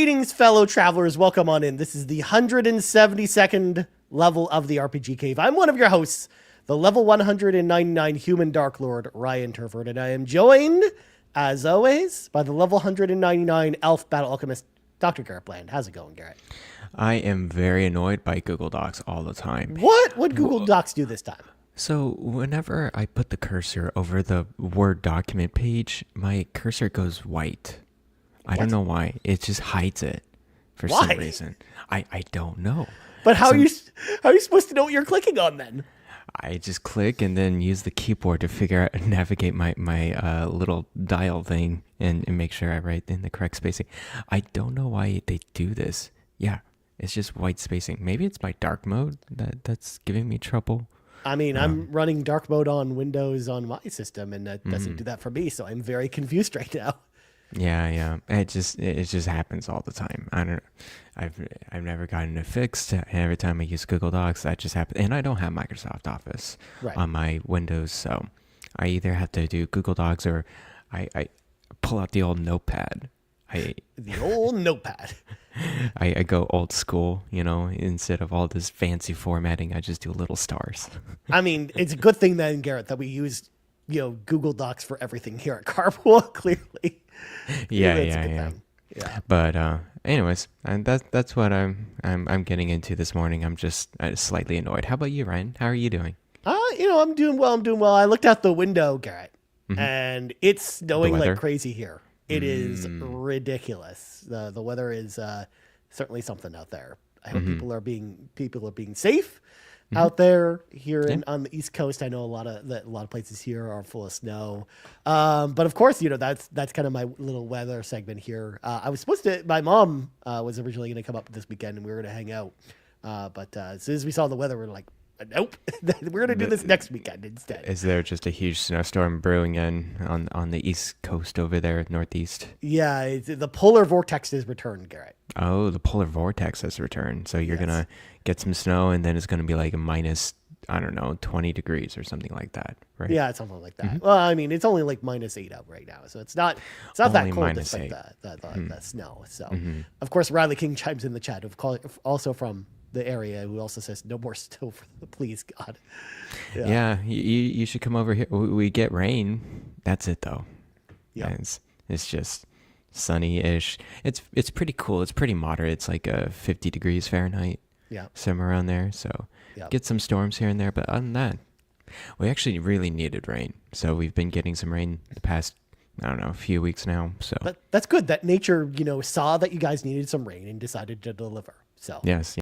Greetings, fellow travelers. Welcome on in. This is the 172nd level of the RPG Cave. I'm one of your hosts, the level 199 human Dark Lord, Ryan Turford, and I am joined, as always, by the level 199 elf battle alchemist, Dr. Garret Bland. How's it going, Garret? I am very annoyed by Google Docs all the time. What would Google Docs do this time? So whenever I put the cursor over the Word document page, my cursor goes white. I don't know why. It just hides it for some reason. I don't know. But how are you supposed to know what you're clicking on then? I just click and then use the keyboard to figure out and navigate my little dial thing and make sure I write in the correct spacing. I don't know why they do this. Yeah, it's just white spacing. Maybe it's my dark mode that's giving me trouble. I mean, I'm running dark mode on Windows on my system, and that doesn't do that for me, so I'm very confused right now. Yeah. It just happens all the time. I've never gotten it fixed. And every time I use Google Docs, that just happens. And I don't have Microsoft Office on my Windows, so I either have to do Google Docs or I pull out the old notepad. The old notepad. I go old school, instead of all this fancy formatting, I just do little stars. I mean, it's a good thing then, Garret, that we used, Google Docs for everything here at Carpool, clearly. Yeah. But anyways, and that's what I'm getting into this morning. I'm just slightly annoyed. How about you, Ryan? How are you doing? I'm doing well. I looked out the window, Garret, and it's snowing like crazy here. It is ridiculous. The weather is certainly something out there. I hope people are being safe out there here on the East Coast. I know a lot of places here are full of snow, but of course, that's kind of my little weather segment here. I was supposed to. My mom was originally going to come up this weekend, and we were going to hang out. But as soon as we saw the weather, we were like, nope, we're going to do this next weekend instead. Is there just a huge snowstorm brewing in on the East Coast over there, Northeast? Yeah, the polar vortex has returned, Garret. Oh, the polar vortex has returned. So you're going to get some snow, and then it's going to be like a minus, 20 degrees or something like that, right? Yeah, something like that. Well, I mean, it's only like -8 out right now, so it's not that cold despite the snow. So, of course, Riley King chimes in the chat, also from the area, who also says no more snow, please God. Yeah, you should come over here. We get rain. That's it though. Yeah, it's just sunny-ish. It's pretty cool. It's pretty moderate. It's like 50 degrees Fahrenheit. Yeah, somewhere around there. So get some storms here and there, but other than that, we actually really needed rain. So we've been getting some rain the past, a few weeks now. So that's good that nature, saw that you guys needed some rain and decided to deliver. So yes.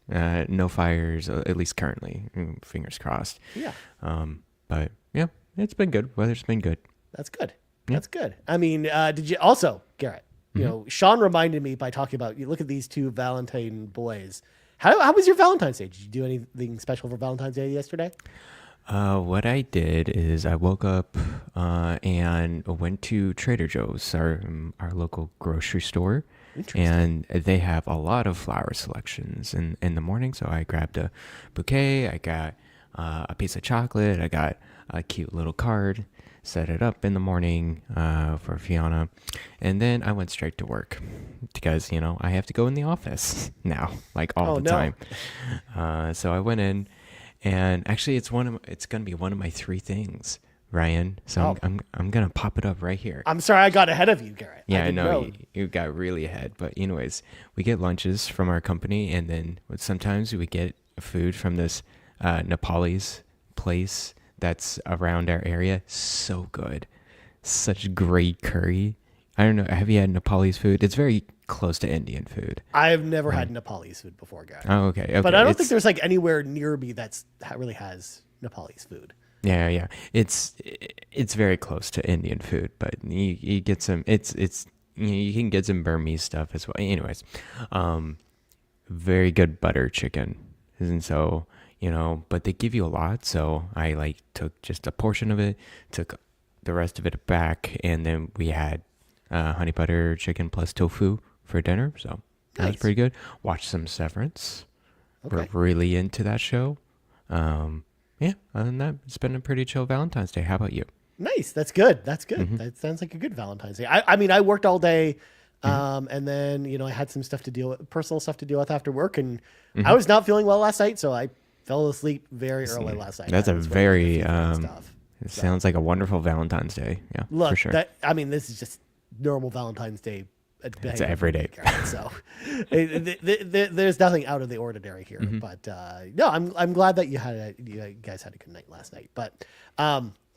No fires, at least currently. Fingers crossed. Yeah. But yeah, it's been good. Weather's been good. That's good. Yeah. That's good. I mean, did you also, Garret? Sean reminded me by talking about, you look at these two Valentine boys. How was your Valentine's Day? Did you do anything special for Valentine's Day yesterday? What I did is I woke up and went to Trader Joe's, our local grocery store. And they have a lot of flower selections in the morning. So I grabbed a bouquet. I got a piece of chocolate. I got a cute little card. Set it up in the morning for Fiona. And then I went straight to work because, I have to go in the office now, like all the time. So I went in, and actually it's going to be one of my 3 things, Ryan. So I'm going to pop it up right here. I'm sorry I got ahead of you, Garret. Yeah, I know you got really ahead. But anyways, we get lunches from our company, and then sometimes we get food from this Nepalese place that's around our area. So good. Such great curry. I don't know. Have you had Nepalese food? It's very close to Indian food. I've never had Nepalese food before, Garret. Oh, okay. But I don't think there's like anywhere near me that really has Nepalese food. Yeah. It's very close to Indian food, but you get some. You can get some Burmese stuff as well. Anyways, very good butter chicken, and so but they give you a lot. So I took just a portion of it, took the rest of it back, and then we had honey butter chicken plus tofu for dinner. So that was pretty good. Watched some Severance. Okay. We're really into that show. Yeah, other than that, it's been a pretty chill Valentine's Day. How about you? Nice. That's good. That sounds like a good Valentine's Day. I mean, I worked all day And then, I had some stuff to deal with, personal stuff to deal with after work. And I was not feeling well last night. So I fell asleep very early last night. That's a very, it sounds like a wonderful Valentine's Day. Yeah, look, for sure. This is just normal Valentine's Day. It's every day. So there's nothing out of the ordinary here. But no, I'm glad that you guys had a good night last night. But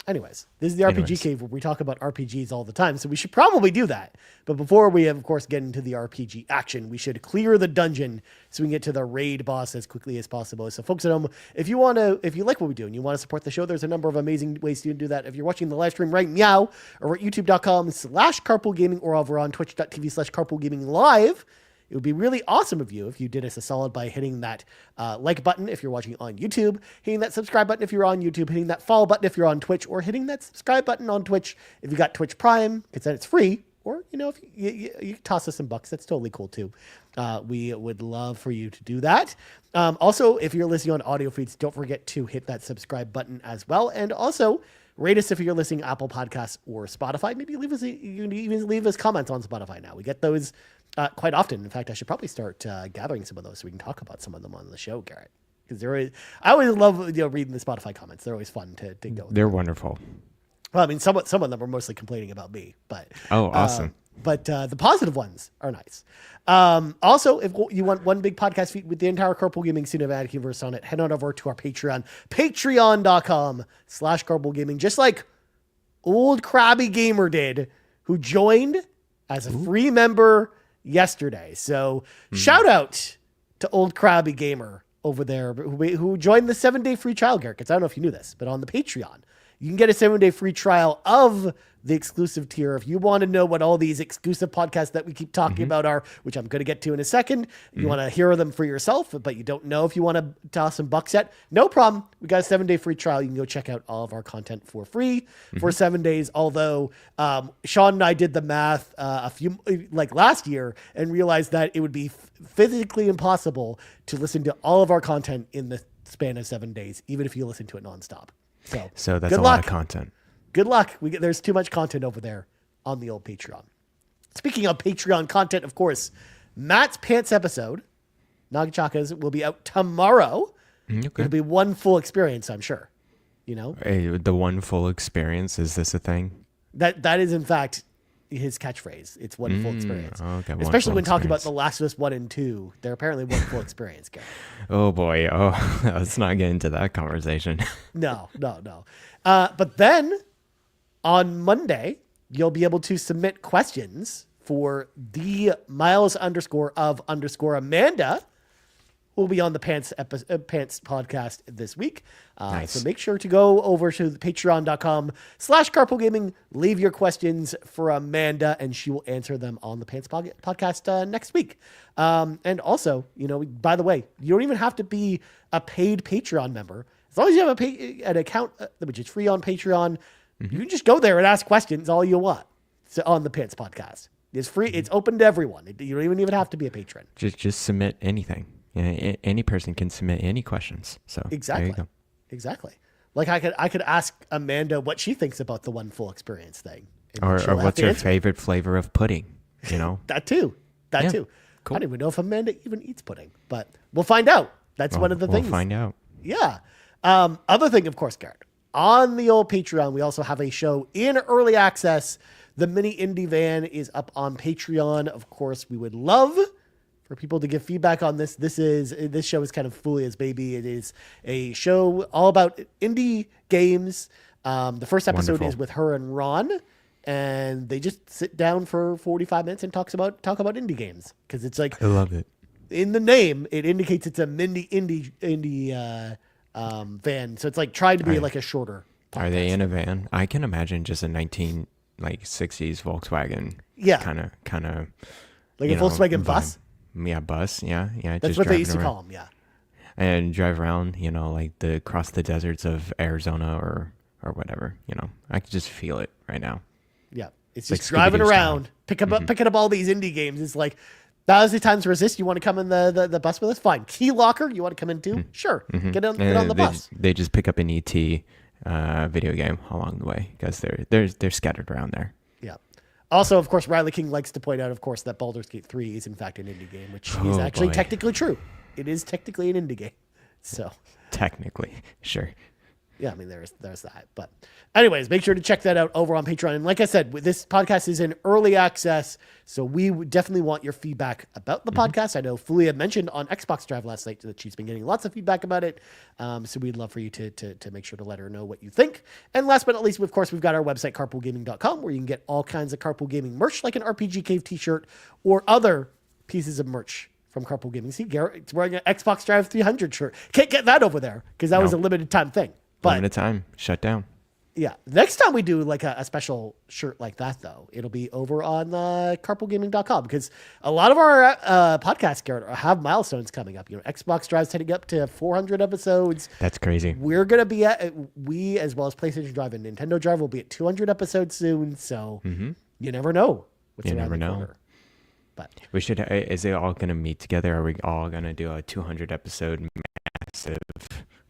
anyways, this is the RPG Cave where we talk about RPGs all the time. So we should probably do that. But before we, of course, get into the RPG action, we should clear the dungeon so we can get to the raid boss as quickly as possible. So folks at home, if you like what we do and you want to support the show, there's a number of amazing ways to do that. If you're watching the live stream right now, or at youtube.com/carpoolgaming, or over on twitch.tv/carpoolgaming live, it would be really awesome of you if you did us a solid by hitting that like button if you're watching on YouTube, hitting that subscribe button if you're on YouTube, hitting that follow button if you're on Twitch, or hitting that subscribe button on Twitch if you got Twitch Prime, because then it's free. Or, if you toss us some bucks, that's totally cool too. We would love for you to do that. Also, if you're listening on audio feeds, don't forget to hit that subscribe button as well. And also, rate us if you're listening Apple Podcasts or Spotify. Maybe you can even leave us comments on Spotify now. We get those quite often. In fact, I should probably start gathering some of those so we can talk about some of them on the show, Garrett. Because I always love reading the Spotify comments. They're always fun to go with. They're wonderful. Well, some of them are mostly complaining about me, but awesome. But the positive ones are nice. Also, if you want one big podcast feed with the entire Carpool Gaming Cinematic Universe on it, head on over to our Patreon, patreon.com/carpoolgaming, just like Old Krabby Gamer did, who joined as a free member yesterday. So shout out to Old Krabby Gamer over there who joined the 7-day free trial, Garrett. I don't know if you knew this, but on the Patreon, you can get a 7-day free trial of the exclusive tier. If you want to know what all these exclusive podcasts that we keep talking about are, which I'm going to get to in a second, you want to hear them for yourself, but you don't know if you want to toss some bucks yet, no problem. We got a 7-day free trial. You can go check out all of our content for free for 7 days. Although Sean and I did the math last year and realized that it would be physically impossible to listen to all of our content in the span of 7 days, even if you listen to it nonstop. So that's a lot of content. Good luck. There's too much content over there on the old Patreon. Speaking of Patreon content, of course, Matt's Pants episode, Nagachaka's, will be out tomorrow. Okay. It'll be one full experience, I'm sure. The one full experience, is this a thing? That is, in fact, his catchphrase. It's one full experience. Okay, especially when talking about The Last of Us 1 and 2. They're apparently one full experience, Garrett. Oh, boy. Let's not get into that conversation. No. But then on Monday, you'll be able to submit questions for the Miles_of_Amanda, who will be on the Pants podcast this week. Nice. So make sure to go over to patreon.com/carpoolgaming, leave your questions for Amanda, and she will answer them on the Pants podcast next week. And also, by the way, you don't even have to be a paid Patreon member. As long as you have an account, which is free on Patreon, you can just go there and ask questions all you want on the Pants podcast. It's free. It's open to everyone. You don't even have to be a patron. Just submit anything. Any person can submit any questions. So exactly. There you go. Exactly. Like I could ask Amanda what she thinks about the one full experience thing. Or what's her favorite flavor of pudding, That too. Cool. I don't even know if Amanda even eats pudding, but we'll find out. That's one of the things. We'll find out. Yeah. Other thing, of course, Garrett, on the old Patreon, we also have a show in early access. The mini indie van is up on Patreon. Of course, we would love for people to give feedback on this. This show is kind of Fulia's baby. It is a show all about indie games. The first episode is with her and Ron, and they just sit down for 45 minutes and talk about indie games, because it's like, I love it. In the name, it indicates it's a indie van. So it's like trying to be like a shorter podcast. Are they in a van? I can imagine just a 60s Volkswagen. Yeah. Kind of. Like a Volkswagen vibe. bus? Yeah, bus. Yeah. That's just what they used around. to call them. Yeah. And drive around, across the deserts of Arizona or whatever, I could just feel it right now. Yeah. It's just like driving around, picking up all these indie games. It's like, Thousand Times Resist, you want to come in the bus with us? Fine. Key Locker, you want to come in too? Sure. Get on the bus. They just pick up an ET video game along the way, because they're scattered around there. Yeah. Also, of course, Riley King likes to point out, of course, that Baldur's Gate 3 is in fact an indie game, which is actually technically true. It is technically an indie game. So technically, sure. Yeah, I mean, there's that. But anyways, make sure to check that out over on Patreon. And like I said, this podcast is in early access, so we definitely want your feedback about the podcast. I know Fulia mentioned on Xbox Drive last night that she's been getting lots of feedback about it. So we'd love for you to make sure to let her know what you think. And last but not least, of course, we've got our website, carpoolgaming.com, where you can get all kinds of Carpool Gaming merch, like an RPG Cave t-shirt or other pieces of merch from Carpool Gaming. See, Garrett's wearing an Xbox Drive 300 shirt. Can't get that over there because that was a limited time thing. But limited time, shut down. Yeah. Next time we do like a special shirt like that, though, it'll be over on carpoolgaming.com because a lot of our podcasts, Garrett, have milestones coming up. You know, Xbox Drive's heading up to 400 episodes. That's crazy. We're going to be we, as well as PlayStation Drive and Nintendo Drive, will be at 200 episodes soon. So you never know what's around the corner. But we should, is it all going to meet together? Are we all going to do a 200 episode massive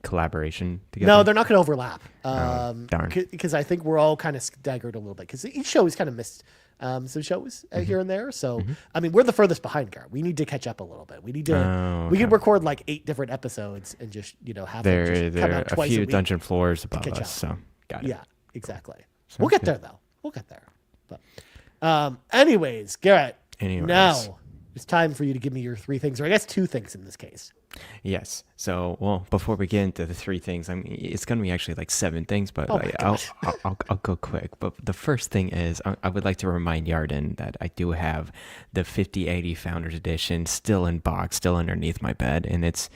collaboration together? No, they're not going to overlap. Darn. Because I think we're all kind of staggered a little bit because each show has kind of missed some shows here and there. So, I mean, we're the furthest behind, Garrett. We need to catch up a little bit. We need to, we could record like 8 different episodes and just, have them just come out twice a week. A few dungeon floors above us. So, got it. Yeah, exactly. We'll get there, though. We'll get there. But, anyways, Garrett, now it's time for you to give me your 3 things, or I guess 2 things in this case. Yes. So, well, before we get into the 3 things, I mean, it's going to be actually like 7 things, but I'll go quick. But the first thing is I would like to remind Yarden that I do have the 5080 Founders Edition still in box, still underneath my bed, and it's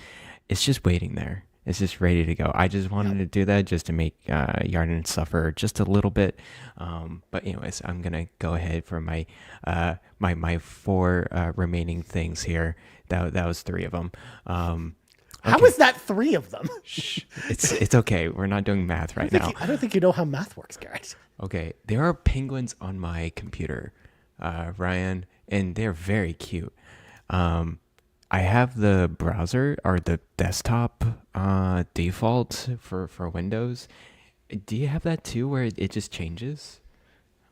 just waiting there. It's just ready to go. I just wanted to do that just to make Yarden suffer just a little bit. But anyways, I'm going to go ahead for my 4 remaining things here. That was 3 of them. Okay. How is that 3 of them? Shh. It's okay. We're not doing math right now. I don't think you know how math works, Garrett. Okay. There are penguins on my computer, Ryan, and they're very cute. I have the browser or the desktop default for Windows. Do you have that too, where it just changes?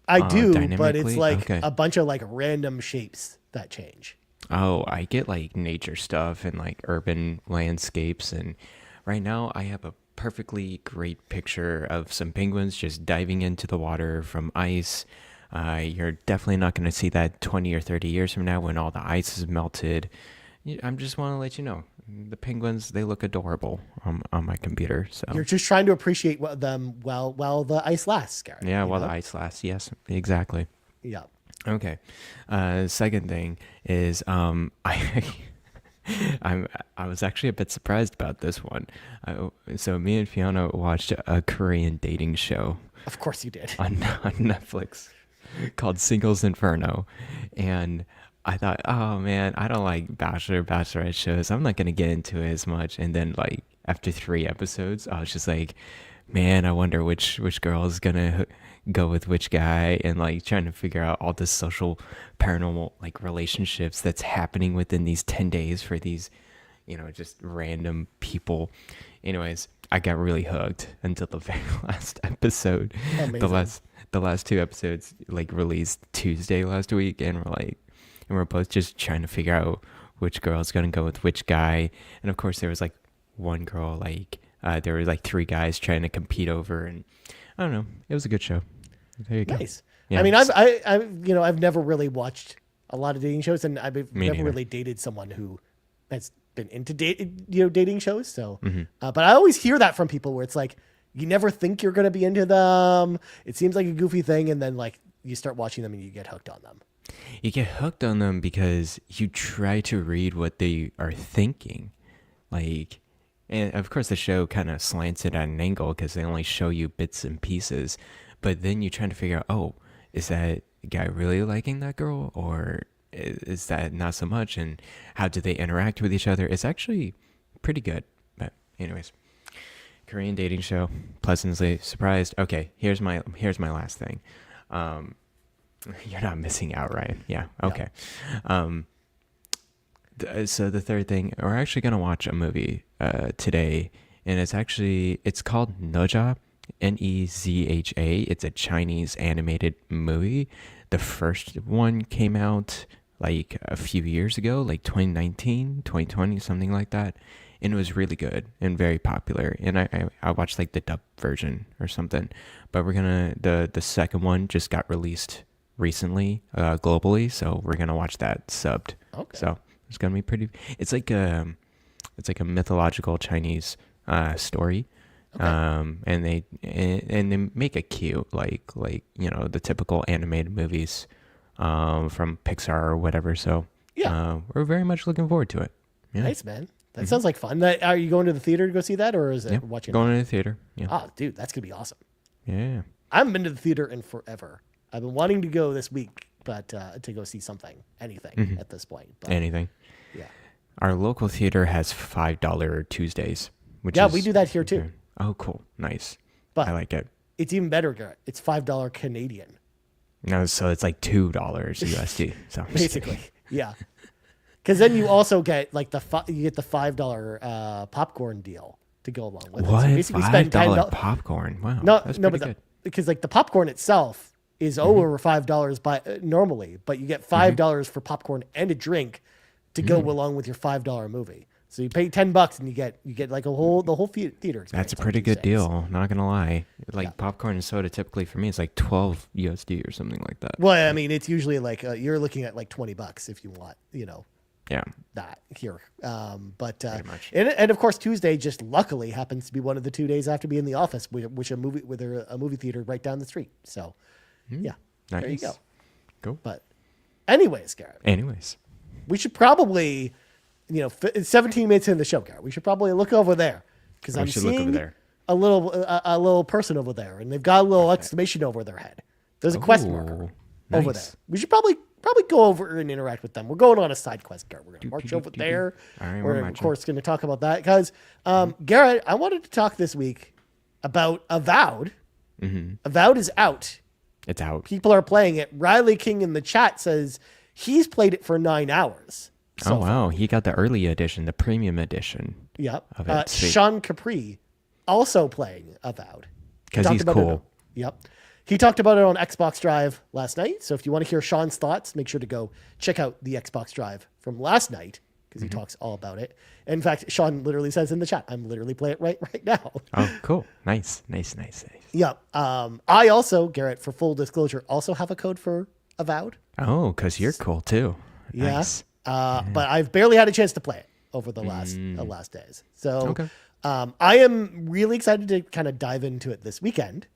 I do, but it's like a bunch of like random shapes that change. Oh, I get like nature stuff and like urban landscapes, and right now I have a perfectly great picture of some penguins just diving into the water from ice. You're definitely not going to see that 20 or 30 years from now when all the ice is melted. I just want to let you know, the penguins, they look adorable on my computer. So you're just trying to appreciate them while the ice lasts, Garrett. Yeah, while the ice lasts. Yes, exactly. Yeah. Okay. Second thing is I was actually a bit surprised about this one. So me and Fiona watched a Korean dating show. Of course you did. On Netflix called Singles Inferno. And I thought, oh man, I don't like bachelorette shows. I'm not going to get into it as much. And then like after 3 episodes, I was just like, man, I wonder which girl is going to go with which guy, and like trying to figure out all the social paranormal like relationships that's happening within these 10 days for these, just random people. Anyways, I got really hooked until the very last episode. Amazing. The last 2 episodes like released Tuesday last week, and we're both just trying to figure out which girl is going to go with which guy. And of course there was like one girl, there were like 3 guys trying to compete over, and I don't know. It was a good show. There you go. Nice. Yeah, I mean, I've never really watched a lot of dating shows, and I've never really dated someone who has been into dating shows. So, but I always hear that from people where it's like, you never think you're going to be into them. It seems like a goofy thing. And then like you start watching them and you get hooked on them. You get hooked on them because you try to read what they are thinking. And of course the show kind of slants it at an angle because they only show you bits and pieces. But then you're trying to figure out, oh, is that guy really liking that girl? Or is that not so much? And how do they interact with each other? It's actually pretty good. But anyways, Korean dating show, pleasantly surprised. Okay, here's my last thing. You're not missing out, Ryan. Yeah, okay. No. So the third thing, we're actually going to watch a movie today, and it's called Nezha. Nezha. It's a Chinese animated movie. the first one came out like a few years ago, like 2019, 2020, something like that. And it was really good and very popular. And I watched like the dub version or something. But the second one just got released recently globally, so we're gonna watch that subbed. Okay. So it's gonna be pretty. It's like a mythological Chinese story. Okay. And they make it cute, like the typical animated movies from Pixar or whatever. So we're very much looking forward to it. Yeah. Nice, man. That sounds like fun. Are you going to the theater to go see that, or is it watching? Going to the theater. Yeah. Oh, dude, that's gonna be awesome. Yeah. I haven't been to the theater in forever. I've been wanting to go this week, but to go see anything at this point. But, anything. Yeah. Our local theater has $5 Tuesdays, which we do that here too. Oh, cool, nice. But I like it. It's even better, Garrett. It's $5 Canadian. No, so it's like $2 USD. So basically, yeah. Because then you also get like the $5 popcorn deal to go along with what? it. So basically, $5 popcorn. Wow. But because like the popcorn itself is over $5 normally, but you get $5 for popcorn and a drink to go along with your $5 movie. So you pay $10 and you get like the whole theater experience. That's a pretty good deal. Not gonna lie. Like popcorn and soda, typically for me, it's like 12 USD or something like that. Well, I mean, it's usually like you're looking at like $20 if you want, Yeah. that here. But Pretty much. And of course Tuesday just luckily happens to be one of the 2 days I have to be in the office, which a movie theater right down the street. So yeah, nice. there you go. Cool. But anyways, Garrett. We should probably, 17 minutes into the show, Garrett, we should probably look over there because I'm seeing a little person over there, and they've got a little exclamation over their head. There's a quest marker over there. We should probably go over and interact with them. We're going on a side quest, Garrett. We're going to march over there. All right, we're of course going to talk about that because, Garrett, I wanted to talk this week about Avowed. Avowed is out. It's out. People are playing it. Riley King in the chat says he's played it for 9 hours. So wow. He got the early edition, the premium edition. Yep. Sean Capri also playing Avowed. Because he's cool. Yep. He talked about it on Xbox Drive last night. So if you want to hear Sean's thoughts, make sure to go check out the Xbox Drive from last night because he talks all about it. In fact, Sean literally says in the chat, I'm literally playing it right now. Oh, cool. Nice. Yep. I also, Garrett, for full disclosure, also have a code for Avowed. Oh, because you're cool too. Yeah. Nice. But I've barely had a chance to play it over the last days. So I am really excited to kind of dive into it this weekend.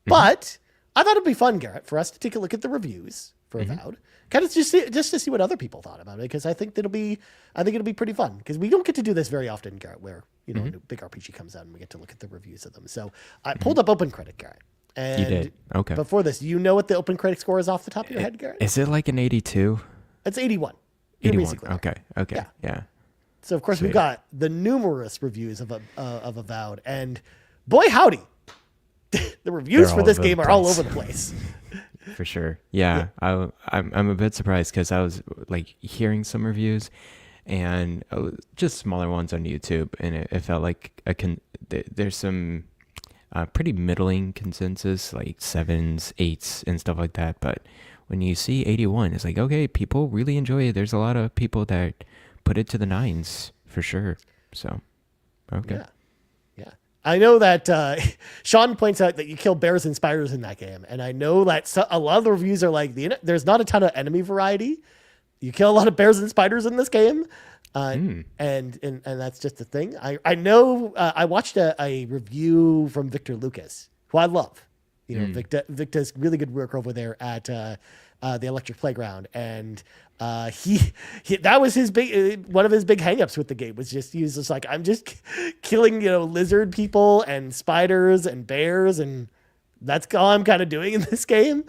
But I thought it'd be fun, Garrett, for us to take a look at the reviews for Avowed, kind of just to see what other people thought about it, because I think it'll be pretty fun because we don't get to do this very often, Garrett, where a new big RPG comes out and we get to look at the reviews of them. So I pulled up Open Critic, Garrett. And you did. Okay. Before this, you know what the Open Critic score is off the top of your head, Garrett? Is it like an 82? It's 81. 81. Okay. Yeah. So of course we've got the numerous reviews of Avowed, and boy howdy, the reviews for this game are all over the place. For sure. Yeah. I'm a bit surprised because I was like hearing some reviews and just smaller ones on YouTube, and it felt like there's some pretty middling consensus, like 7s, 8s, and stuff like that. But when you see 81, it's like, okay, people really enjoy it. There's a lot of people that put it to the 9s for sure. So, okay. Yeah. I know that Sean points out that you kill bears and spiders in that game. And I know that a lot of the reviews are like, there's not a ton of enemy variety. You kill a lot of bears and spiders in this game. And that's just a thing. I know I watched a review from Victor Lucas, who I love. Victor's really good work over there at the Electric Playground, and he that was his one of his big hangups with the game was just he was just like, I'm just killing lizard people and spiders and bears, and that's all I'm kind of doing in this game.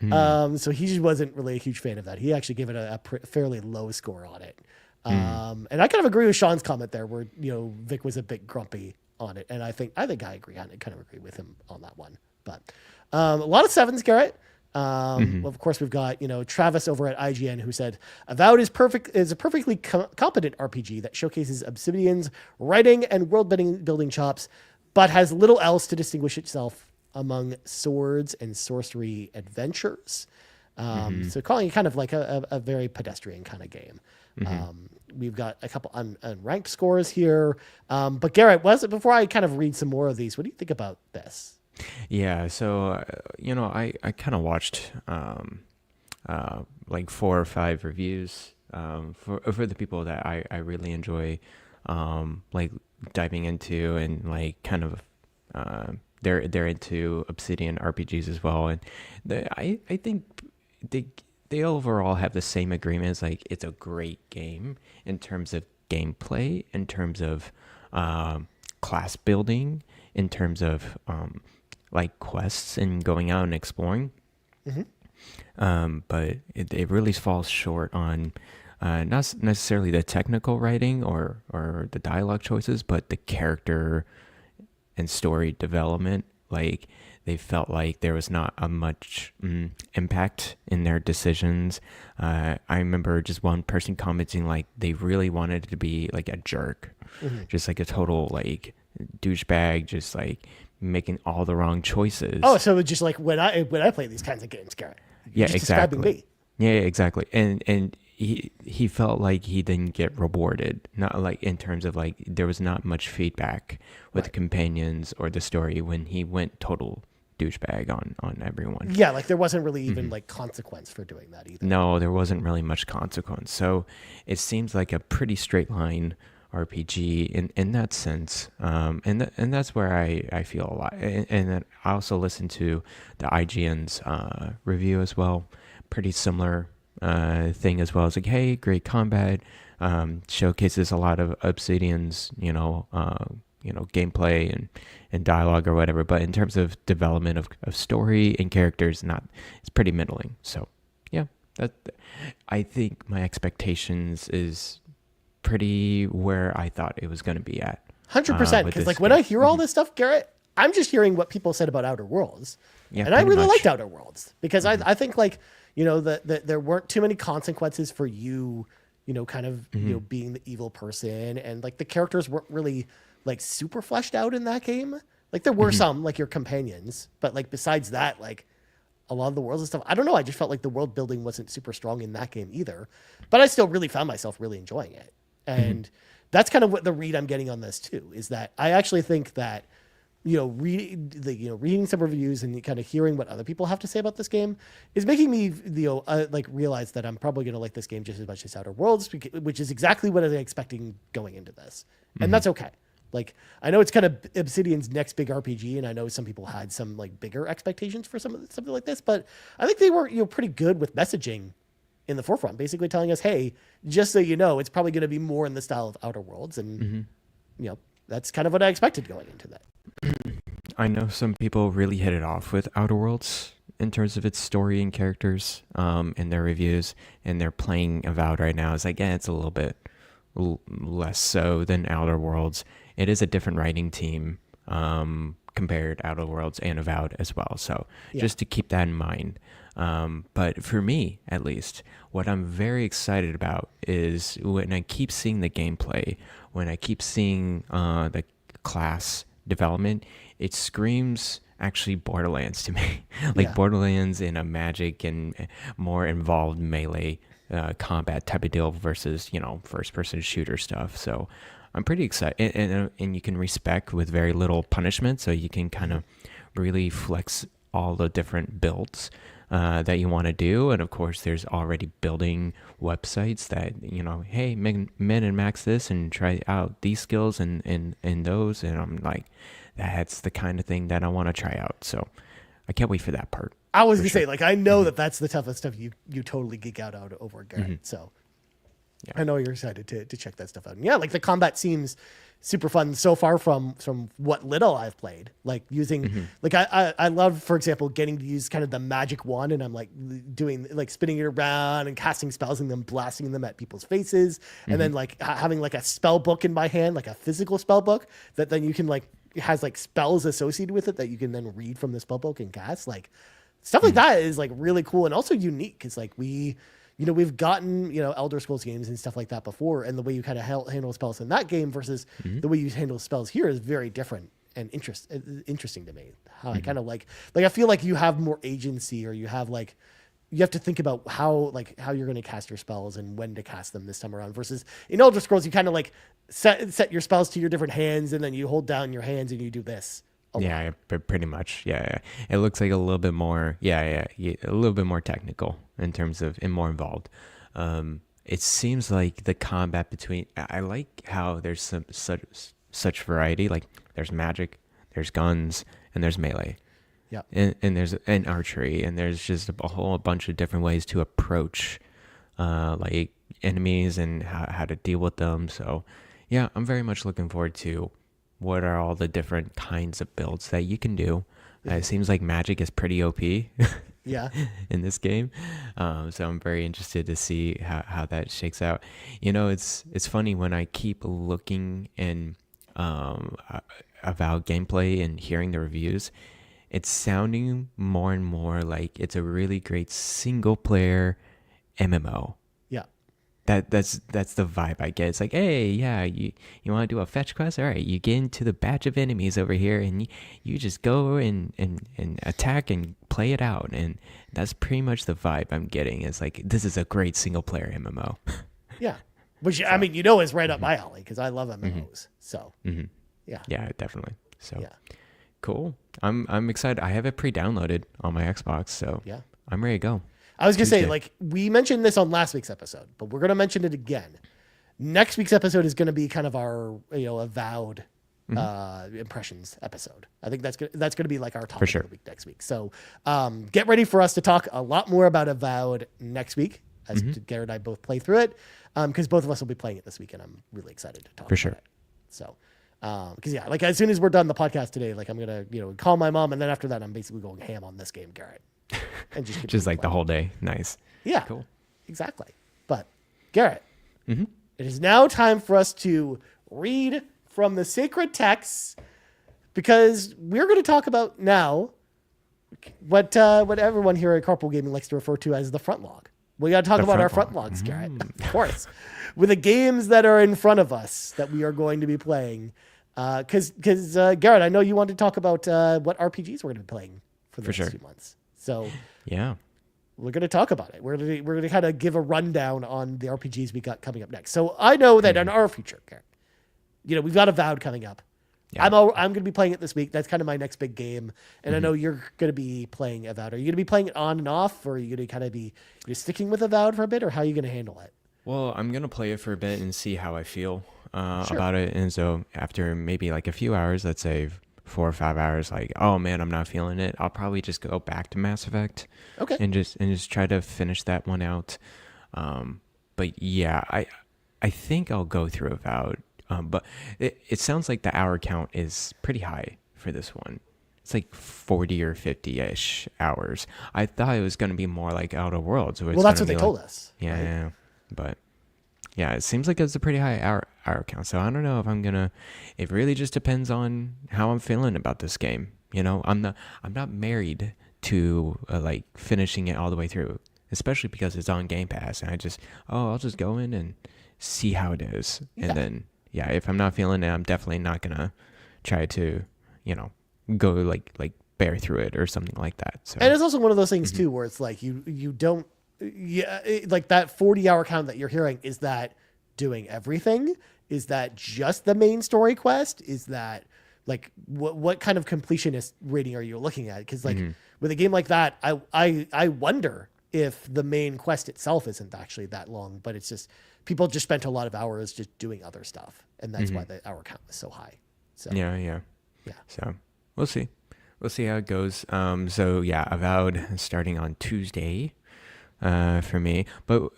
So he just wasn't really a huge fan of that. He actually gave it a fairly low score on it. And I kind of agree with Sean's comment there, where Vic was a bit grumpy on it, and I think I agree on it. Kind of agree with him on that one. But a lot of 7s, Garrett. Of course, we've got Travis over at IGN who said Avowed is a perfectly competent RPG that showcases Obsidian's writing and world building chops, but has little else to distinguish itself among swords and sorcery adventures. So calling it kind of like a very pedestrian kind of game. We've got a couple unranked scores here. But Garrett, before I kind of read some more of these, what do you think about this? Yeah, so I kind of watched like 4 or 5 reviews for the people that I really enjoy like diving into, and like kind of they're into Obsidian RPGs as well, and I think they overall have the same agreements. Like, it's a great game in terms of gameplay, in terms of class building, in terms of like quests and going out and exploring. But it really falls short on not necessarily the technical writing or the dialogue choices, but the character and story development. Like, they felt like there was not a much impact in their decisions. I remember just one person commenting like they really wanted to be like a jerk, just like a total like douchebag, just like making all the wrong choices. Oh, so just like when I play these kinds of games, Garrett. Yeah, exactly. Yeah, exactly. And he felt like he didn't get rewarded, not like in terms of like there was not much feedback with the companions or the story when he went total douchebag on everyone. Yeah, like there wasn't really even like consequence for doing that either. No, there wasn't really much consequence. So it seems like a pretty straight line RPG in that sense, and that's where I feel a lot. And then I also listened to the IGN's review as well, pretty similar thing as well. It's like, hey, great combat, showcases a lot of Obsidian's gameplay and dialogue or whatever, but in terms of development of story and characters, it's pretty middling. So yeah, that I think my expectations is pretty where I thought it was going to be at. 100%. Because like when I hear all this stuff, Garrett, I'm just hearing what people said about Outer Worlds. Yeah, and I really liked Outer Worlds because I think like, that there weren't too many consequences for you, kind of, being the evil person. And like the characters weren't really like super fleshed out in that game. Like there were some like your companions, but like besides that, like a lot of the worlds and stuff, I don't know. I just felt like the world building wasn't super strong in that game either, but I still really found myself really enjoying it. And that's kind of what the read I'm getting on this too, is that I actually think that, reading some reviews and kind of hearing what other people have to say about this game is making me, like realize that I'm probably going to like this game just as much as Outer Worlds, which is exactly what I was expecting going into this. And that's okay. Like, I know it's kind of Obsidian's next big RPG, and I know some people had some like bigger expectations for something like this, but I think they were, pretty good with messaging in the forefront, basically telling us, hey, just so you know, it's probably going to be more in the style of Outer Worlds. And, that's kind of what I expected going into that. I know some people really hit it off with Outer Worlds in terms of its story and characters in their reviews, and they're playing Avowed right now. It's like, it's a little bit less so than Outer Worlds. It is a different writing team compared to Outer Worlds and Avowed as well. So just to keep that in mind. But for me, at least, what I'm very excited about is when I keep seeing the gameplay, when I keep seeing the class development, it screams actually Borderlands to me. Borderlands in a magic and more involved melee combat type of deal versus, first person shooter stuff. So I'm pretty excited, and you can respec with very little punishment, so you can kind of really flex all the different builds that you want to do. And of course, there's already building websites that, hey, min and max this and try out these skills and those. And I'm like, that's the kind of thing that I want to try out. So I can't wait for that part. I was going to say, like, I know that's the toughest stuff you totally geek out over, Garrett. So I know you're excited to check that stuff out. And like the combat seems super fun so far from what little I've played. Like using, like I love, for example, getting to use kind of the magic wand, and I'm like doing like spinning it around and casting spells and then blasting them at people's faces. And then like having like a spell book in my hand, like a physical spell book that then you can like, it has like spells associated with it that you can then read from the spell book and cast. Like stuff like that is like really cool and also unique, because like we've gotten, Elder Scrolls games and stuff like that before, and the way you kind of handle spells in that game versus the way you handle spells here is very different and interesting to me. How I kind of like I feel like you have more agency, or you have like you have to think about how you're going to cast your spells and when to cast them this time around. Versus in Elder Scrolls, you kind of like set your spells to your different hands, and then you hold down your hands and you do this. Yeah, pretty much. Yeah. It looks like a little bit more. Yeah, a little bit more technical in terms of and more involved. It seems like the combat between. I like how there's such variety. Like there's magic, there's guns, and there's melee. Yeah, and there's an archery, and there's just a whole bunch of different ways to approach, like enemies and how to deal with them. So, yeah, I'm very much looking forward to what are all the different kinds of builds that you can do. It seems like magic is pretty OP. Yeah. In this game, so I'm very interested to see how that shakes out. It's funny when I keep looking in Avowed gameplay and hearing the reviews. It's sounding more and more like it's a really great single player MMO. Yeah. That's the vibe I get. It's like, hey, yeah, you want to do a fetch quest? All right, you get into the batch of enemies over here, and you just go and attack and play it out. And that's pretty much the vibe I'm getting. It's like, this is a great single player MMO. Yeah. Which, I mean, is right up my alley because I love MMOs. So, yeah. Yeah, definitely. So, yeah. Cool. I'm excited. I have it pre-downloaded on my Xbox, so yeah, I'm ready to go. I was going to say, like, we mentioned this on last week's episode, but we're going to mention it again. Next week's episode is going to be kind of our, Avowed impressions episode. I think that's going to be like our topic of the week next week. So get ready for us to talk a lot more about Avowed next week as Garrett and I both play through it because both of us will be playing it this week, and I'm really excited to talk about it. So, because like as soon as we're done the podcast today, like I'm going to, call my mom, and then after that, I'm basically going ham on this game, Garrett. And just like the whole day. Nice. Yeah, cool. Exactly. But Garrett, it is now time for us to read from the sacred texts because we're going to talk about now what everyone here at Carpool Gaming likes to refer to as the front log. We got to talk about our front logs, Garrett, of course, with the games that are in front of us that we are going to be playing. Because Garrett, I know you want to talk about what RPGs we're going to be playing for the next few months. So yeah, we're going to talk about it. We're going to kind of give a rundown on the RPGs we got coming up next. So I know that in our future, Garrett, we've got Avowed coming up. Yeah. I'm going to be playing it this week. That's kind of my next big game. And I know you're going to be playing Avowed. Are you going to be playing it on and off, or are you going to kind of be sticking with Avowed for a bit, or how are you going to handle it? Well, I'm going to play it for a bit and see how I feel about it. And so after maybe like a few hours, let's say 4 or 5 hours, like, oh man, I'm not feeling it, I'll probably just go back to Mass Effect. Okay. And just try to finish that one out. But yeah, I think I'll go through Avowed. But it sounds like the hour count is pretty high for this one. It's like 40 or 50-ish hours. I thought it was going to be more like Outer Worlds. Well, that's what they told us. Yeah, right? Yeah. But yeah, it seems like it's a pretty high hour count. So I don't know if I'm going to... It really just depends on how I'm feeling about this game. I'm not married to like finishing it all the way through, especially because it's on Game Pass. And I'll just go in and see how it is. Yeah. And then... Yeah, if I'm not feeling it, I'm definitely not gonna try to, go like bear through it or something like that. So, and it's also one of those things too, where it's like you don't, like that 40-hour count that you're hearing. Is that doing everything? Is that just the main story quest? Is that like what kind of completionist rating are you looking at? Because like with a game like that, I wonder if the main quest itself isn't actually that long, but it's just. People just spent a lot of hours just doing other stuff, and that's why the hour count was so high. So yeah. So we'll see how it goes. So yeah, Avowed starting on Tuesday, for me. But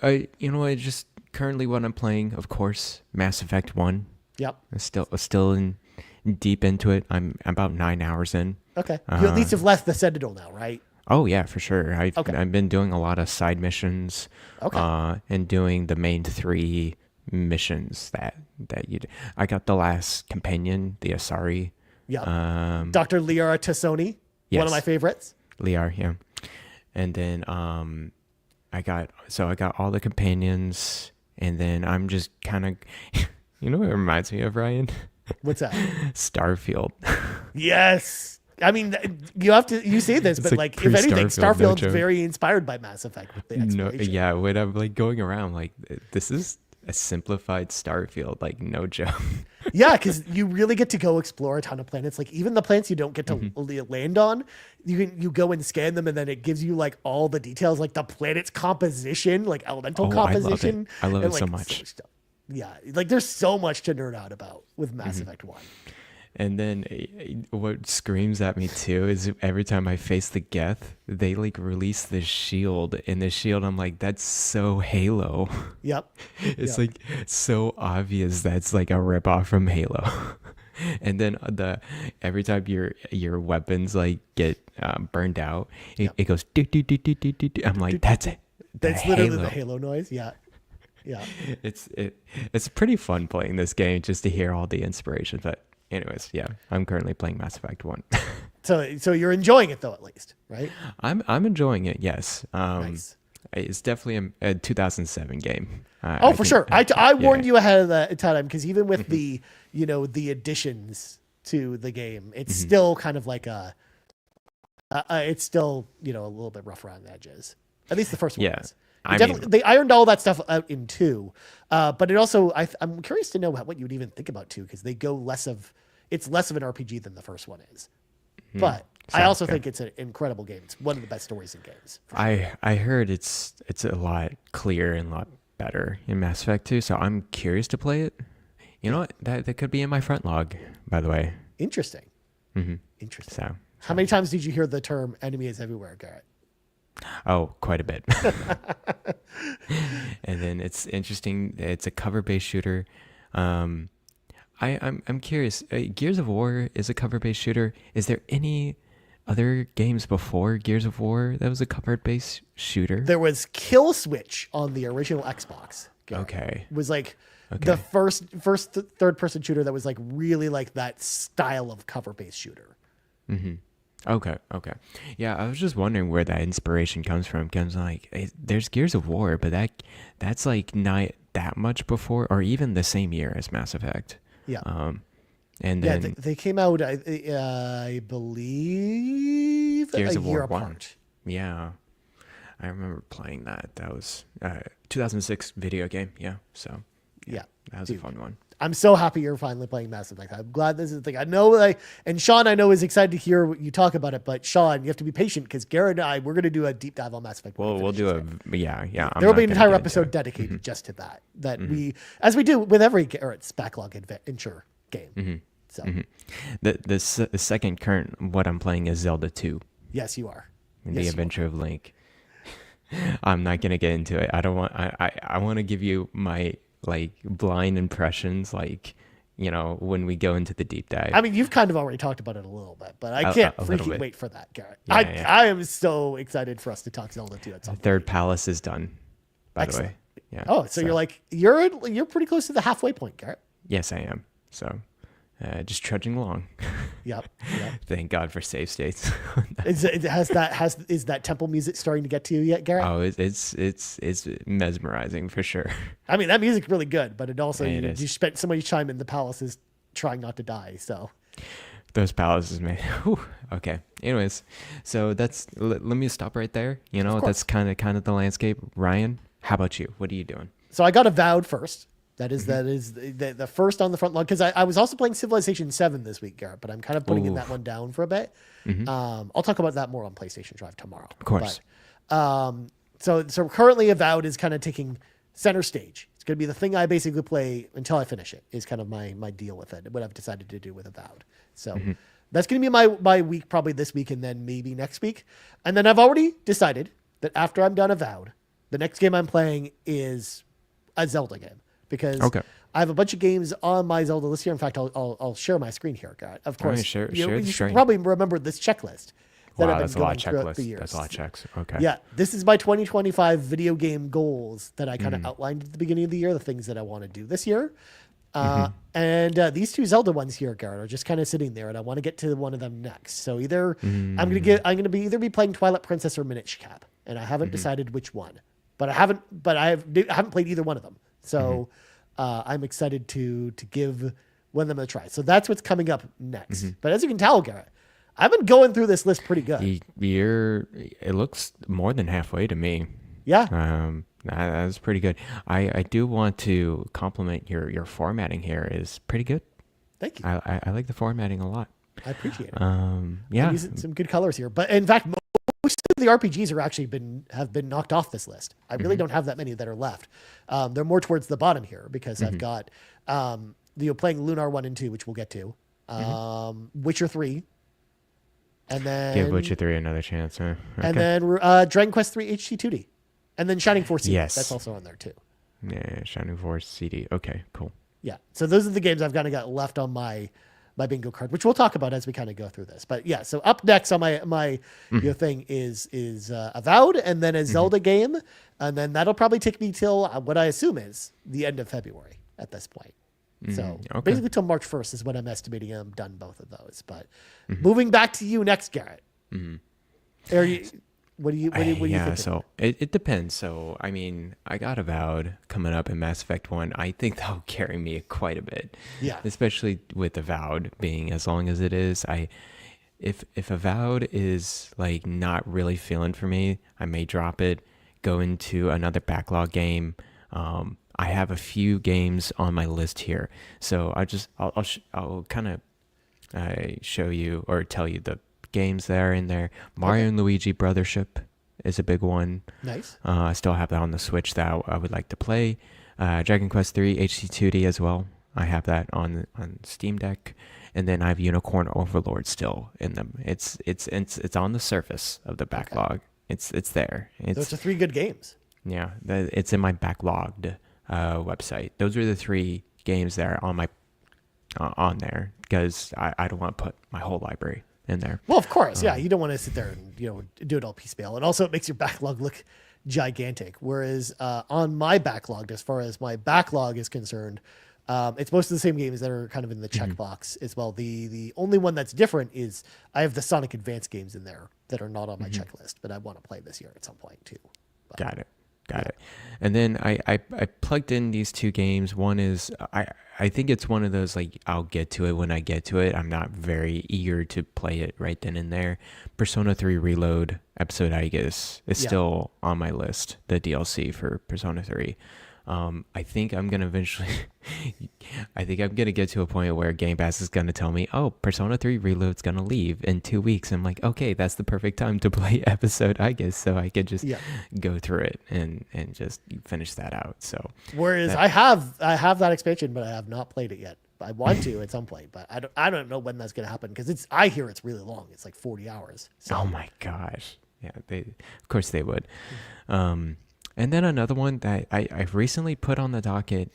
just currently what I'm playing, of course, Mass Effect 1. Yep. I'm still deep into it. I'm about 9 hours in. Okay. You at least have left the Citadel now, right? Oh yeah, for sure. I've been doing a lot of side missions, and doing the main 3 missions that you do. I got the last companion, the Asari. Yeah. Dr. Liara Tassoni, one of my favorites. Liara, yeah. And then I got all the companions, and then I'm just kind of, what it reminds me of, Ryan? What's that? Starfield. Yes. I mean, you say this, but like if anything, Starfield's very inspired by Mass Effect with the exploration. Yeah, when I'm like going around, like this is a simplified Starfield, like no joke. Yeah, because you really get to go explore a ton of planets. Like even the planets you don't get to land on, you go and scan them, and then it gives you like all the details, like the planet's composition, like elemental composition. I love it like, so much. Yeah, like there's so much to nerd out about with Mass Effect 1. And then what screams at me too is every time I face the Geth, they like release the shield. And the shield, I'm like, that's so Halo. Yep. It's like so obvious that's like a ripoff from Halo. And then every time your weapons like get burned out, it goes do do do do do do. I'm like, that's it. That's literally the Halo noise. Yeah. Yeah. It's pretty fun playing this game just to hear all the inspiration, but. Anyways, yeah, I'm currently playing Mass Effect 1. So you're enjoying it though, at least, right? I'm enjoying it. Yes. Nice. It's definitely a 2007 game. For sure. I warned you ahead of the time because even with the additions to the game, it's still kind of like it's still a little bit rough around the edges. At least the first one is. They ironed all that stuff out in 2, but it also I'm curious to know what you would even think about 2 because they go it's less of an RPG than the first one is. But I also think it's an incredible game. It's one of the best stories in games. Sure. I heard it's a lot clearer and a lot better in Mass Effect 2, so I'm curious to play it. You know what? That could be in my front log, by the way. Interesting. Interesting. So how many times did you hear the term "enemy is everywhere," Garrett? Oh, quite a bit. And then it's interesting. It's a cover-based shooter. I'm curious. Gears of War is a cover-based shooter. Is there any other games before Gears of War that was a cover-based shooter? There was Kill Switch on the original Xbox. Okay. It was like the first third-person shooter that was like really like that style of cover-based shooter. Okay. Yeah, I was just wondering where that inspiration comes from. Because like, there's Gears of War, but that's like not that much before, or even the same year as Mass Effect. Yeah. And then they came out, I believe, Gears a of year War apart. 1. Yeah, I remember playing that. That was 2006 video game. Yeah, so yeah, that was a fun one. I'm so happy you're finally playing Mass Effect. I'm glad this is the thing. I know, and Sean, I know, is excited to hear what you talk about it. But Sean, you have to be patient because Garrett and I, we're going to do a deep dive on Mass Effect. Well, we'll do yeah. There will be an entire episode dedicated just to that. We, as we do with every Garrett's backlog adventure game. So, the second current what I'm playing is Zelda 2. Yes, you are. The Adventure of Link. I'm not gonna get into it. I don't want. I want to give you my like blind impressions, like when we go into the deep dive. I mean, you've kind of already talked about it a little bit, but I can't freaking wait for that, Garrett. I am so excited for us to talk Zelda 2 at some point. Third Palace is done, by the way. Yeah. Oh, so you're pretty close to the halfway point, Garrett. Yes, I am. So. Just trudging along. Yep. Thank God for save states. Is that temple music starting to get to you yet, Garrett? Oh, it's mesmerizing for sure. I mean, that music's really good, but it also you spent so much time in the palaces trying not to die. So those palaces, man. Whew. Okay. Anyways, so let me stop right there. That's kind of the landscape. Ryan, how about you? What are you doing? So I got Avowed first. That is the first on the front log because I was also playing Civilization 7 this week, Garrett, but I'm kind of putting that one down for a bit. I'll talk about that more on PlayStation Drive tomorrow. Of course. But, so currently Avowed is kind of taking center stage. It's going to be the thing I basically play until I finish it is kind of my deal with it, what I've decided to do with Avowed. So that's going to be my week probably this week and then maybe next week. And then I've already decided that after I'm done Avowed, the next game I'm playing is a Zelda game. Because I have a bunch of games on my Zelda list here. In fact, I'll share my screen here, Garrett. Of course, you should probably remember this checklist that I've been going throughout the years. That's a lot of checks. Okay. Yeah, this is my 2025 video game goals that I kind of outlined at the beginning of the year, the things that I want to do this year. And these two Zelda ones here, Garrett, are just kind of sitting there, and I want to get to one of them next. So either I'm going to be playing Twilight Princess or Minish Cap, and I haven't decided which one. But I haven't played either one of them. So I'm excited to give one of them a try. So that's what's coming up next. But as you can tell, Garrett, I've been going through this list pretty good. It looks more than halfway to me. Yeah. That's pretty good. I do want to compliment your formatting here is pretty good. Thank you. I like the formatting a lot. I appreciate it. Yeah. I'm using some good colors here. But in fact, most of the RPGs have been knocked off this list. I really don't have that many that are left. They're more towards the bottom here because I've got playing Lunar 1 and 2, which we'll get to. Witcher 3. And then give Witcher 3 another chance. Okay. And then Dragon Quest 3 HD2D. And then Shining Force CD. Yes. That's also on there too. Yeah, Shining Force CD. Okay, cool. Yeah. So those are the games I've kind of got left on my bingo card, which we'll talk about as we kind of go through this. But yeah, so up next on my thing is Avowed, and then a Zelda game, and then that'll probably take me till what I assume is the end of February at this point. So basically till March 1st is when I'm estimating I'm done both of those. But moving back to you next, Garrett. What do you think? So it depends. So I mean, I got Avowed coming up in Mass Effect 1. I think that'll carry me quite a bit. Yeah. Especially with Avowed being as long as it is. If Avowed is like not really feeling for me, I may drop it, go into another backlog game. I have a few games on my list here. So I'll kind of show you or tell you the games that are in there. Mario and Luigi Brothership is a big one. Nice. I still have that on the Switch that I would like to play. Dragon Quest 3 HD2D as well. I have that on Steam Deck, and then I have Unicorn Overlord still in them. It's on the surface of the backlog. Okay. It's there. Those are 3 good games. Yeah, it's in my backlogged website. Those are the 3 games that are on my on there because I don't want to put my whole library in there. Well, of course, yeah. You don't want to sit there and do it all piecemeal, and also it makes your backlog look gigantic. Whereas on my backlog, as far as my backlog is concerned, it's most of the same games that are kind of in the checkbox as well. The only one that's different is I have the Sonic Advance games in there that are not on my checklist, but I want to play this year at some point too. But, Got it. And then I plugged in these 2 games. One is I think it's one of those like I'll get to it when I get to it. I'm not very eager to play it right then and there. Persona 3 Reload Episode Aegis is still on my list. The DLC for Persona 3. I think I'm gonna eventually. I think I'm gonna get to a point where Game Pass is gonna tell me, "Oh, Persona 3 Reload's gonna leave in 2 weeks." I'm like, "Okay, that's the perfect time to play episode, I guess." So I could just go through it and just finish that out. So whereas I have that expansion, but I have not played it yet. I want to at some point, but I don't know when that's gonna happen because I hear it's really long. It's like 40 hours. So. Oh my gosh! Yeah, of course they would. And then another one that I've recently put on the docket,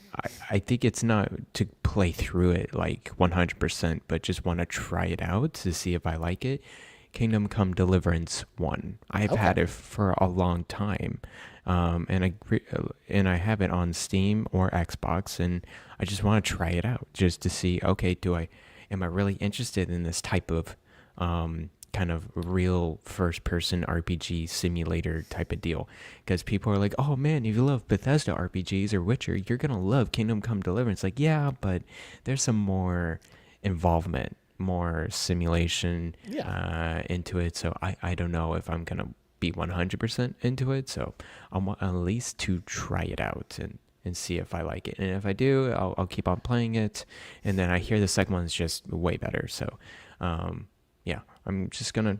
I think it's not to play through it like 100%, but just want to try it out to see if I like it. Kingdom Come Deliverance 1. I've had it for a long time, and I have it on Steam or Xbox, and I just want to try it out just to see, okay, am I really interested in this type of kind of real first-person RPG simulator type of deal? Because people are like, oh man, if you love Bethesda RPGs or Witcher, you're gonna love Kingdom Come Deliverance. Like, yeah, but there's some more involvement, more simulation into it. So I don't know if I'm gonna be 100% into it. So I want at least to try it out and see if I like it. And if I do, I'll keep on playing it. And then I hear the second one's just way better. So yeah, I'm just gonna.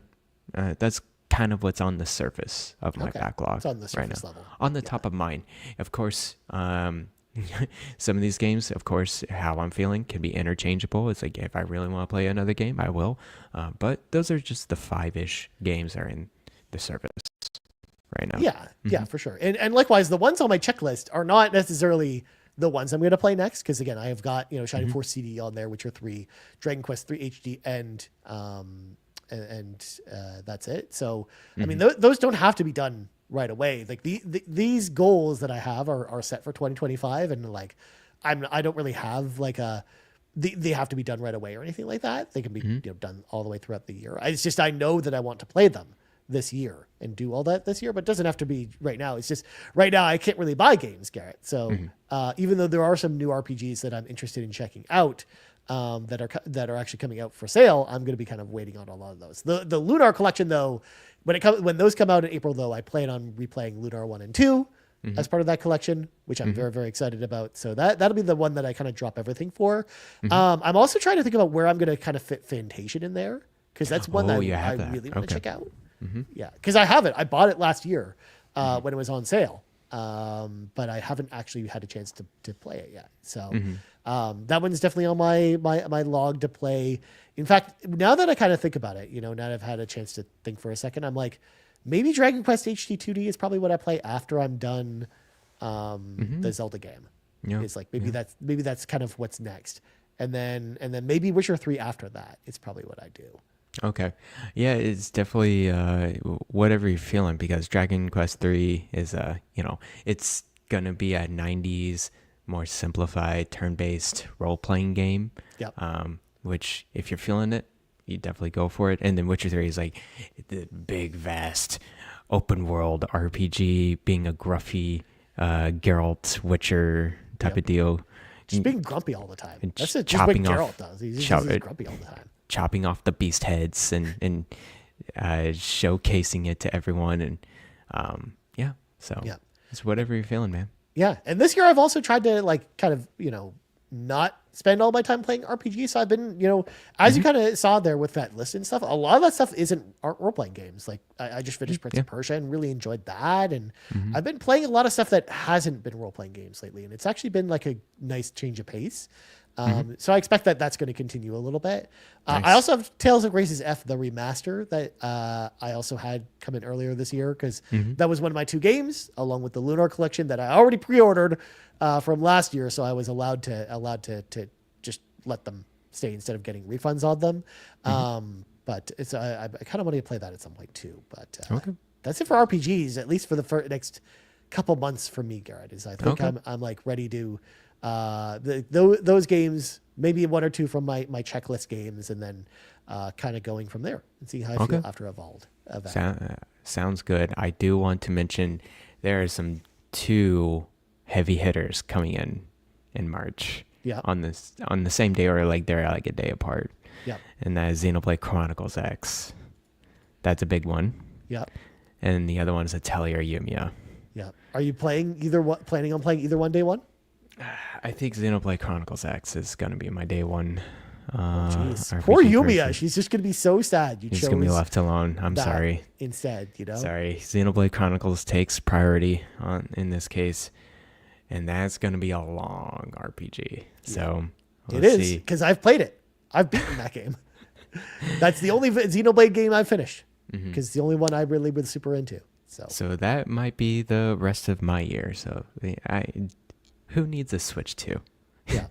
That's kind of what's on the surface of my backlog. It's on the surface right now. level. On the top of mine, of course. Some of these games, of course, how I'm feeling can be interchangeable. It's like if I really want to play another game, I will. But those are just the 5-ish games that are in the service right now. Yeah, for sure. And likewise, the ones on my checklist are not necessarily the ones I'm going to play next, because again, I have got Shining Force CD on there, Witcher 3, Dragon Quest 3 HD, and that's it. So I mean, those don't have to be done right away. Like these goals that I have are set for 2025, and like I don't really have like they have to be done right away or anything like that. They can be done all the way throughout the year. It's just I know that I want to play them this year and do all that this year, but it doesn't have to be right now. It's just right now I can't really buy games, Garrett. So even though there are some new RPGs that I'm interested in checking out that are actually coming out for sale, I'm going to be kind of waiting on a lot of those. The Lunar collection though, when those come out in April though, I plan on replaying Lunar 1 and 2 as part of that collection, which I'm very, very excited about. So that'll be the one that I kind of drop everything for. I'm also trying to think about where I'm going to kind of fit Fantasia in there, because that's one that I really want to check out. Yeah, because I have it. I bought it last year when it was on sale, but I haven't actually had a chance to play it yet. So that one's definitely on my log to play. In fact, now that I kind of think about it, now that I've had a chance to think for a second, I'm like, maybe Dragon Quest HD 2D is probably what I play after I'm done the Zelda game. Yeah. It's like maybe that's kind of what's next, and then maybe Witcher 3 after that. It's probably what I do. Okay. Yeah, it's definitely whatever you're feeling, because Dragon Quest 3 is it's gonna be a 90s more simplified turn-based role-playing game. Yep. Which if you're feeling it, you definitely go for it. And then Witcher 3 is like the big vast open world RPG, being a gruffy Geralt Witcher type of deal. Just being grumpy all the time. That's just what Geralt does. He's just grumpy all the time. Chopping off the beast heads and showcasing it to everyone, and it's whatever you're feeling, man. Yeah, and this year I've also tried to kind of not spend all my time playing RPGs. So I've been as you kind of saw there with that list and stuff, a lot of that stuff aren't role playing games. Like I just finished Prince of Persia and really enjoyed that, and I've been playing a lot of stuff that hasn't been role playing games lately, and it's actually been like a nice change of pace. So I expect that's going to continue a little bit. Nice. I also have Tales of Grace's F, the remaster that I also had come in earlier this year, because that was one of my 2 games, along with the Lunar collection that I already pre-ordered from last year. So I was allowed to just let them stay instead of getting refunds on them. But it's I kind of want to play that at some point too. But that's it for RPGs, at least for the next couple months for me, Garrett. Is I think I'm like ready to. Those games, maybe 1 or 2 from my checklist games, and then kind of going from there and see how I feel after Avowed. Sounds good. I do want to mention there are some 2 heavy hitters coming in March. Yeah. On the same day, or like they're like a day apart. Yeah. And that is Xenoblade Chronicles X. That's a big one. Yeah. And the other one is Atelier Yumiya. Yeah. Are you planning on playing either one day one? I think Xenoblade Chronicles X is going to be my day one. Poor Yumiya. She's just going to be so sad. She's going to be left alone. I'm sorry. Instead, Sorry. Xenoblade Chronicles takes priority in this case. And that's going to be a long RPG. So it is, because I've played it. I've beaten that game. That's the only Xenoblade game I've finished, because it's the only one I really was super into. So that might be the rest of my year. So who needs a Switch 2? Yeah.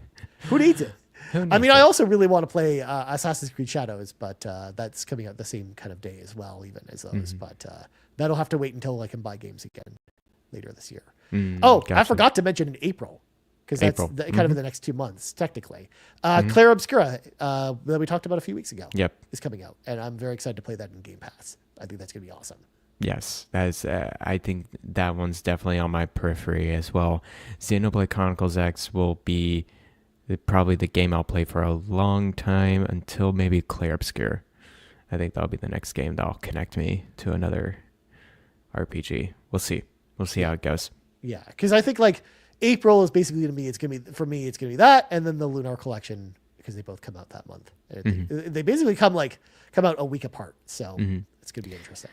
Who needs it? I also really want to play Assassin's Creed Shadows, but that's coming out the same kind of day as well, even as those. But that'll have to wait until I can buy games again later this year. Gotcha. I forgot to mention in April, because that's kind of in the next 2 months, technically. Claire Obscura, that we talked about a few weeks ago, is coming out, and I'm very excited to play that in Game Pass. I think that's going to be awesome. Yes, that's. I think that one's definitely on my periphery as well. Xenoblade Chronicles X will be probably the game I'll play for a long time, until maybe Claire Obscure. I think that'll be the next game that'll connect me to another RPG. We'll see. We'll see how it goes. Yeah, because I think April is basically going to be, it's going to be that, and then the Lunar collection, because they both come out that month. They basically come out a week apart, so it's going to be interesting.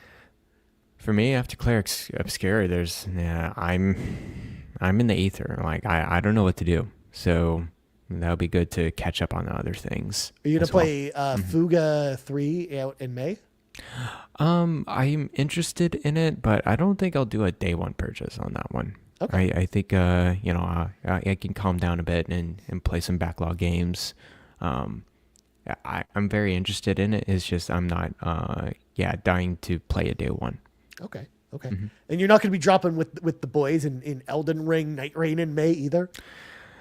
For me, after Claire Obscure, I'm in the ether. I don't know what to do. So that'll be good to catch up on other things. Are you going to play Fuga 3 out in May? I'm interested in it, but I don't think I'll do a day one purchase on that one. Okay. I think I can calm down a bit and play some backlog games. I'm very interested in it. It's just I'm not dying to play a day one. Okay. And you're not going to be dropping with the boys in Elden Ring Night Rain in May either?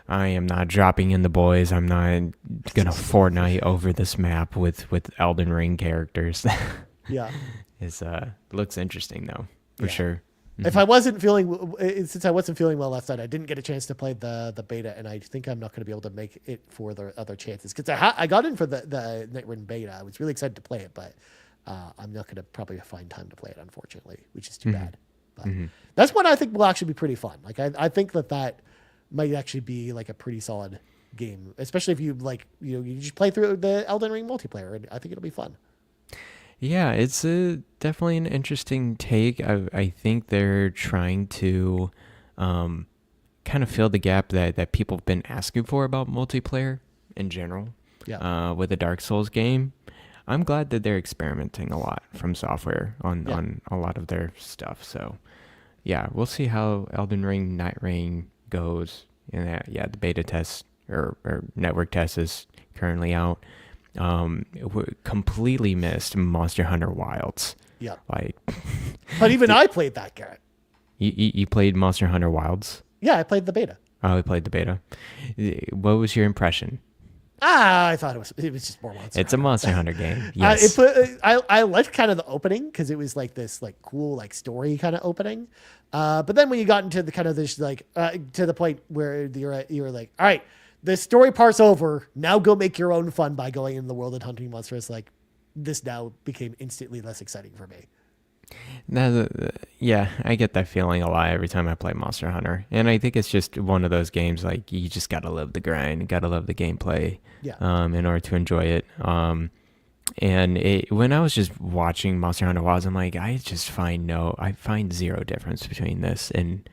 I am not dropping in the boys. I'm not going to Fortnite over this map with Elden Ring characters. Yeah. looks interesting though, for sure. If I wasn't feeling, since I wasn't feeling well last night, I didn't get a chance to play the beta, and I think I'm not going to be able to make it for the other chances because I got in for the Nightrun beta. I was really excited to play it, but I'm not going to probably find time to play it, unfortunately, which is too bad. But that's one I think will actually be pretty fun. Like I think that might actually be like a pretty solid game, especially if you like you just play through the Elden Ring multiplayer, and I think it'll be fun. Yeah, it's definitely an interesting take. I think they're trying to kind of fill the gap that people have been asking for about multiplayer in general. Yeah. With the Dark Souls game, I'm glad that they're experimenting a lot from software on a lot of their stuff. So, yeah, we'll see how Elden Ring Nightrun goes. And the beta test or network test is currently out. Completely missed Monster Hunter Wilds. Yeah. Like, but even I played that, Garrett. You played Monster Hunter Wilds? Yeah, I played the beta. Oh, you played the beta. What was your impression? I thought it was just more Monster Hunter. It's a Monster Hunter game. Yes. I liked kind of the opening because it was like this like cool like story kind of opening. But then when you got into the kind of this like to the point where you're like, all right, the story part's over. Now go make your own fun by going in the world and hunting monsters. Like this now became instantly less exciting for me. Yeah, I get that feeling a lot every time I play Monster Hunter. And I think it's just one of those games like you just got to love the grind, got to love the gameplay in order to enjoy it. And when I was just watching Monster Hunter Wilds, I'm like, I find zero difference between this and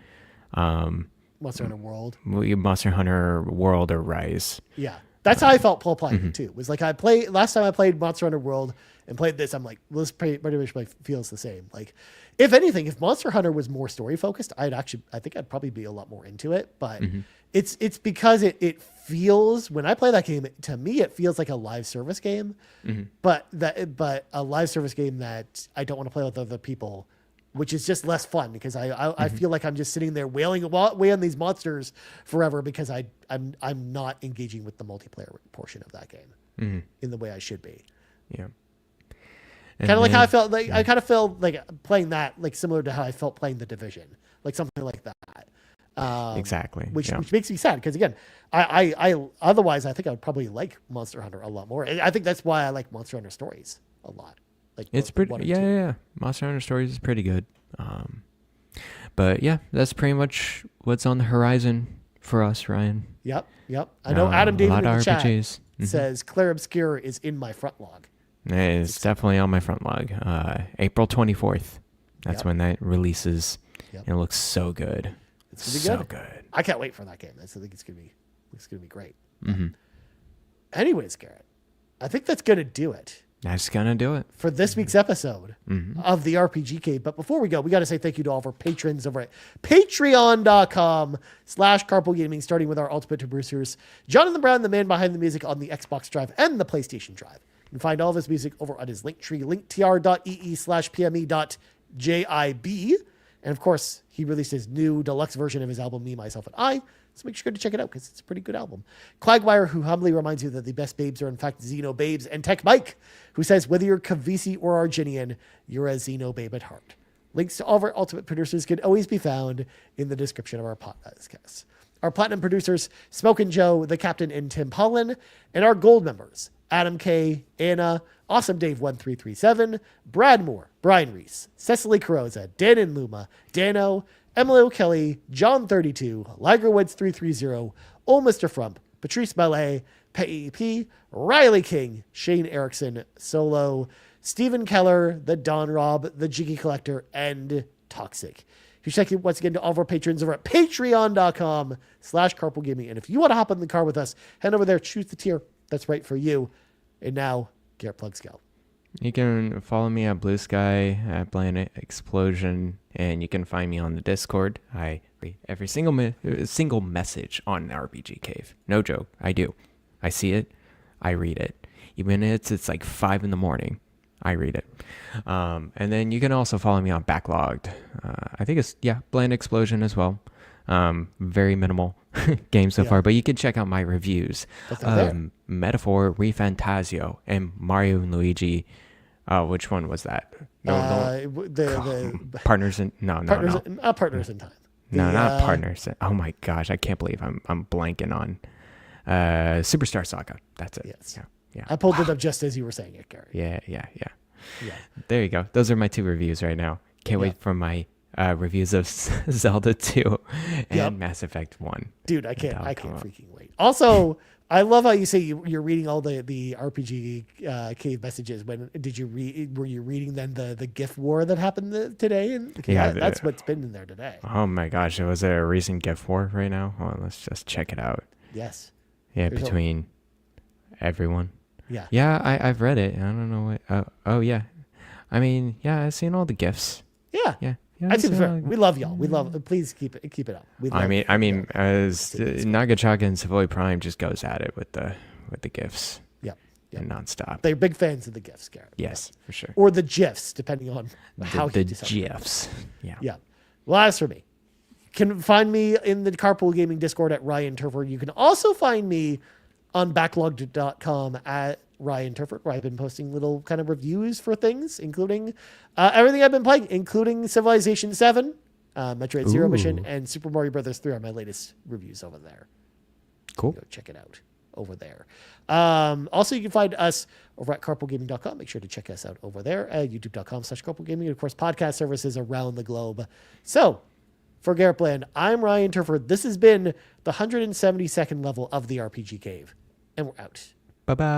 Monster Hunter World. Monster Hunter World or Rise. Yeah. That's how I felt playing it too. Was like last time I played Monster Hunter World and played this, I'm like, well, this pretty much feels the same. Like, if anything, if Monster Hunter was more story focused, I think I'd probably be a lot more into it. But it's because it feels, when I play that game, to me it feels like a live service game. But a live service game that I don't want to play with other people, which is just less fun because I feel like I'm just sitting there wailing away on these monsters forever because I'm not engaging with the multiplayer portion of that game in the way I should be. Yeah. Kind of like how I felt like I kind of felt like playing that like similar to how I felt playing The Division, like something like that. Exactly. Which makes me sad because again, I otherwise I think I would probably like Monster Hunter a lot more. I think that's why I like Monster Hunter Stories a lot. Like it's pretty, yeah. Monster Hunter Stories is pretty good. But yeah, that's pretty much what's on the horizon for us, Ryan. Yep. I know Adam David in the chat says Claire Obscure is in my front log. It's definitely on my front log. April 24th. That's when that releases. And it looks so good. It's gonna be good. I can't wait for that game. I think it's gonna be great. Anyways, Garrett, I think that's gonna do it. That's gonna do it for this week's episode of the RPG Cave. But before we go, we got to say thank you to all of our patrons over at patreon.com/carpoolgaming, starting with our ultimate producers, Jonathan Brown, the man behind the music on the Xbox Drive and the PlayStation Drive. You can find all of his music over on his Linktree, linktr.ee/pme.jib. And of course, he released his new deluxe version of his album, Me, Myself, and I. So make sure to check it out because it's a pretty good album. Cwagmire, who humbly reminds you that the best babes are in fact Xenobabes. And TechMike, who says whether you're Kevesi or Agnian, you're a Xenobabe at heart. Links to all of our ultimate producers can always be found in the description of our podcast. Our platinum producers, Smokin Joe, the Captain, and Tim Paullin. And our gold members, Adam K, Anna, Awesome Dave 1337, Brad Moore, Brian Reese, Cecily Carrozza, Dan and Luma, Dannohh, Emily O'Kelly, John 32, Ligerwoods 330, OldMrFrump, Patrice Mallette, Peje, Riley King, Shane Erickson, Solo, Stephen Keller, TheDonRob, the Jiggy Collector, and Toxic. You check in once again to all of our patrons over at patreon.com/carpoolgaming. And if you want to hop in the car with us, head over there, choose the tier that's right for you. And now, Garrett Plugs go. You can follow me at Blue Sky at Planet Explosion, and you can find me on the Discord. I read every single message on RPG Cave. No joke, I do. I see it, I read it. Even if it's like 5 a.m, I read it. And then you can also follow me on Backlogged. I think it's Planet Explosion as well. Very minimal game so far, but you can check out my reviews. Metaphor, ReFantasio, and Mario and Luigi Oh, which one was that? The Partners in Partners in Time. Not Partners. Oh my gosh, I can't believe I'm blanking on Superstar Saga. That's it. Yes. Yeah. I pulled it up just as you were saying it, Gary. Yeah. There you go. Those are my 2 reviews right now. Can't wait for my reviews of Zelda 2 and Mass Effect 1. Dude, I can't freaking wait. Also, I love how you say you're reading all the RPG cave messages. Were you reading then the GIF war that happened today? And that's what's been in there today. Oh my gosh, was there a recent GIF war right now? Oh, let's just check it out. Yes. Yeah, between everyone. Yeah. Yeah, I've read it. I don't know what. Oh yeah. I mean, yeah, I've seen all the GIFs. Yeah. I see. We love y'all. We love. Please keep it up. I mean, as Nagachaga and Savoy Prime just goes at it with the GIFs. Yeah. And nonstop. They're big fans of the GIFs, Garrett. Yes, for sure. Or the GIFs, depending on how the GIFs. Yeah. Yeah. Well, as for me, you can find me in the Carpool Gaming Discord at Ryan Turford. You can also find me on backlogged.com at Ryan Turford, where I've been posting little kind of reviews for things, including everything I've been playing, including Civilization 7, Metroid Zero Mission, and Super Mario Brothers 3 are my latest reviews over there. Cool. Go check it out over there. Also, you can find us over at carpoolgaming.com. Make sure to check us out over there at youtube.com/carpoolgaming. And of course, podcast services around the globe. So, for Garrett Bland, I'm Ryan Turford. This has been the 172nd level of the RPG Cave. And we're out. Bye-bye.